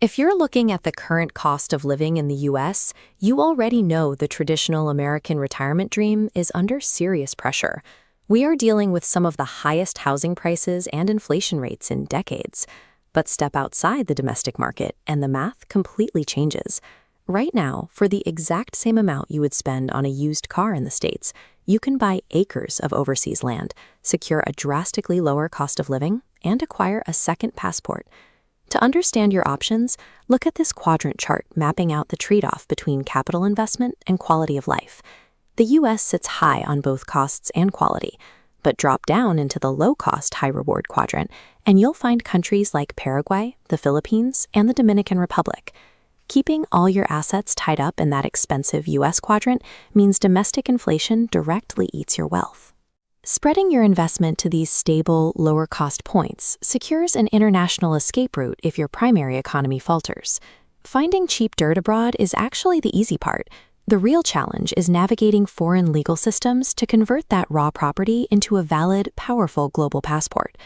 If you're looking at the current cost of living in the US, you already know the traditional American retirement dream is under serious pressure. We are dealing with some of the highest housing prices and inflation rates in decades. But step outside the domestic market and the math completely changes. Right now, for the exact same amount you would spend on a used car in the States, you can buy acres of overseas land, secure a drastically lower cost of living, and acquire a second passport. To understand your options, look at this quadrant chart mapping out the trade-off between capital investment and quality of life. The US sits high on both costs and quality, but drop down into the low-cost, high-reward quadrant, and you'll find countries like Paraguay, the Philippines, and the Dominican Republic. Keeping all your assets tied up in that expensive US quadrant means domestic inflation directly eats your wealth. Spreading your investment to these stable, lower-cost points secures an international escape route if your primary economy falters. Finding cheap dirt abroad is actually the easy part. The real challenge is navigating foreign legal systems to convert that raw property into a valid, powerful global passport.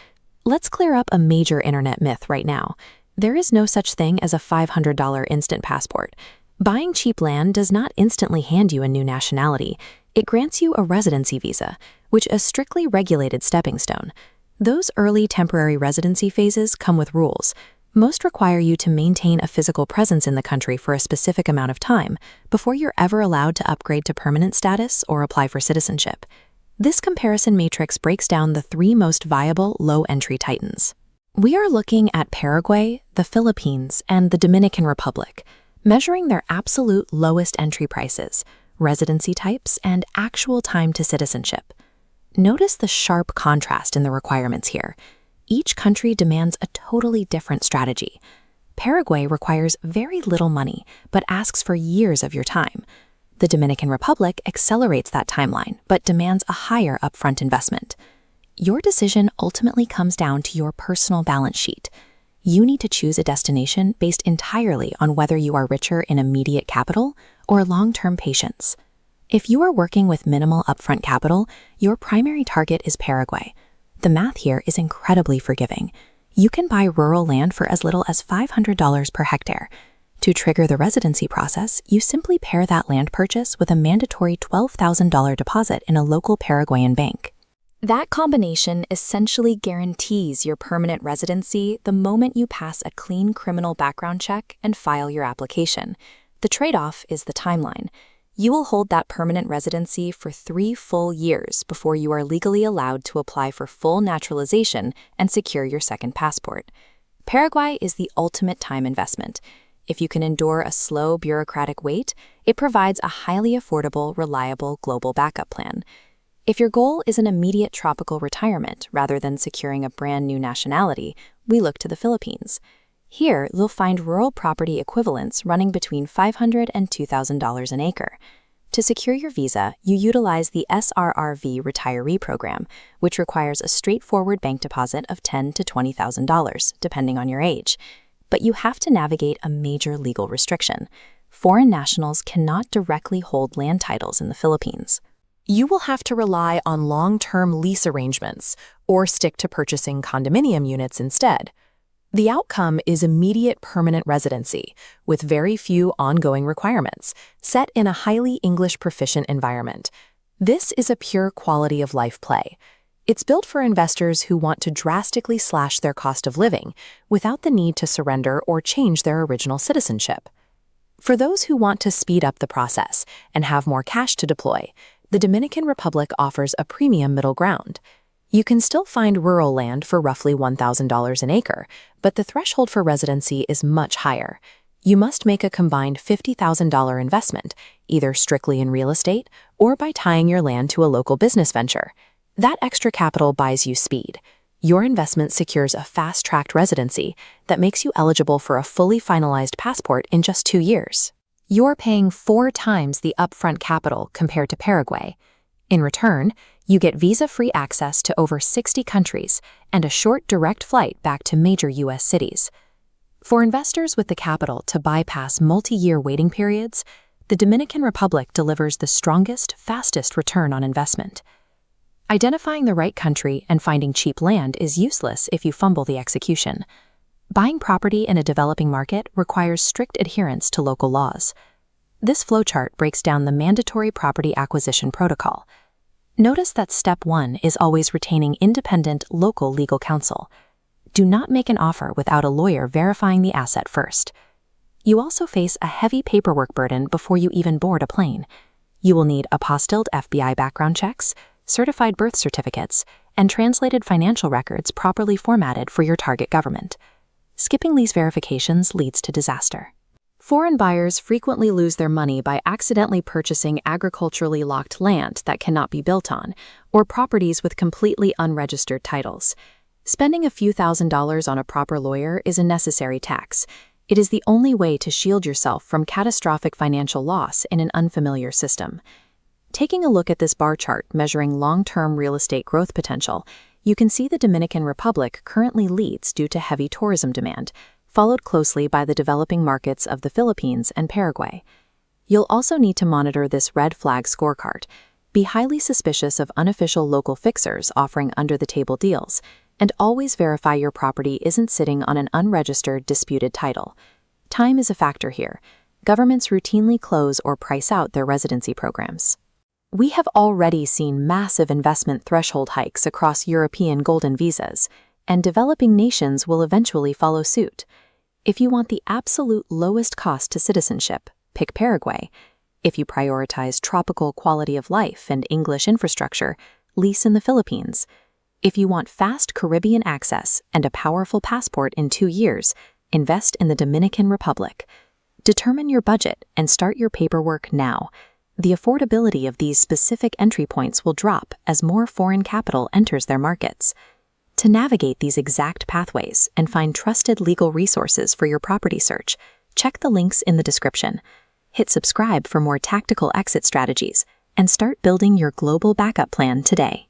Let's clear up a major internet myth right now. There is no such thing as a $500 instant passport. Buying cheap land does not instantly hand you a new nationality. It grants you a residency visa, which is a strictly regulated stepping stone. Those early temporary residency phases come with rules. Most require you to maintain a physical presence in the country for a specific amount of time before you're ever allowed to upgrade to permanent status or apply for citizenship. This comparison matrix breaks down the three most viable low-entry titans. We are looking at Paraguay, the Philippines, and the Dominican Republic, measuring their absolute lowest entry prices, residency types, and actual time to citizenship. Notice the sharp contrast in the requirements here. Each country demands a totally different strategy. Paraguay requires very little money, but asks for years of your time. The Dominican Republic accelerates that timeline, but demands a higher upfront investment. Your decision ultimately comes down to your personal balance sheet. You need to choose a destination based entirely on whether you are richer in immediate capital or long-term patience. If you are working with minimal upfront capital, your primary target is Paraguay. The math here is incredibly forgiving. You can buy rural land for as little as $500 per hectare. To trigger the residency process, you simply pair that land purchase with a mandatory $12,000 deposit in a local Paraguayan bank. That combination essentially guarantees your permanent residency the moment you pass a clean criminal background check and file your application. The trade-off is the timeline. You will hold that permanent residency for 3 full years before you are legally allowed to apply for full naturalization and secure your second passport. Paraguay is the ultimate time investment. If you can endure a slow bureaucratic wait, it provides a highly affordable, reliable global backup plan. If your goal is an immediate tropical retirement rather than securing a brand new nationality, we look to the Philippines. Here, you'll find rural property equivalents running between $500 and $2,000 an acre. To secure your visa, you utilize the SRRV retiree program, which requires a straightforward bank deposit of $10,000 to $20,000, depending on your age. But you have to navigate a major legal restriction. Foreign nationals cannot directly hold land titles in the Philippines. You will have to rely on long-term lease arrangements or stick to purchasing condominium units instead. The outcome is immediate permanent residency, with very few ongoing requirements, set in a highly English-proficient environment. This is a pure quality of life play. It's built for investors who want to drastically slash their cost of living without the need to surrender or change their original citizenship. For those who want to speed up the process and have more cash to deploy, the Dominican Republic offers a premium middle ground. You can still find rural land for roughly $1,000 an acre, but the threshold for residency is much higher. You must make a combined $50,000 investment, either strictly in real estate or by tying your land to a local business venture. That extra capital buys you speed. Your investment secures a fast-tracked residency that makes you eligible for a fully finalized passport in just 2 years. You're paying 4 times the upfront capital compared to Paraguay. In return, you get visa-free access to over 60 countries and a short direct flight back to major U.S. cities. For investors with the capital to bypass multi-year waiting periods, the Dominican Republic delivers the strongest, fastest return on investment. Identifying the right country and finding cheap land is useless if you fumble the execution. Buying property in a developing market requires strict adherence to local laws. This flowchart breaks down the mandatory property acquisition protocol. Notice that step 1 is always retaining independent local legal counsel. Do not make an offer without a lawyer verifying the asset first. You also face a heavy paperwork burden before you even board a plane. You will need apostilled FBI background checks, certified birth certificates, and translated financial records properly formatted for your target government. Skipping these verifications leads to disaster. Foreign buyers frequently lose their money by accidentally purchasing agriculturally locked land that cannot be built on, or properties with completely unregistered titles. Spending a few $1,000s on a proper lawyer is a necessary tax. It is the only way to shield yourself from catastrophic financial loss in an unfamiliar system. Taking a look at this bar chart measuring long-term real estate growth potential, you can see the Dominican Republic currently leads due to heavy tourism demand, followed closely by the developing markets of the Philippines and Paraguay. You'll also need to monitor this red flag scorecard. Be highly suspicious of unofficial local fixers offering under-the-table deals, and always verify your property isn't sitting on an unregistered, disputed title. Time is a factor here. Governments routinely close or price out their residency programs. We have already seen massive investment threshold hikes across European golden visas, and developing nations will eventually follow suit. If you want the absolute lowest cost to citizenship, pick Paraguay. If you prioritize tropical quality of life and English infrastructure, lease in the Philippines. If you want fast Caribbean access and a powerful passport in 2 years, invest in the Dominican Republic. Determine your budget and start your paperwork now. The affordability of these specific entry points will drop as more foreign capital enters their markets. To navigate these exact pathways and find trusted legal resources for your property search, check the links in the description. Hit subscribe for more tactical exit strategies and start building your global backup plan today.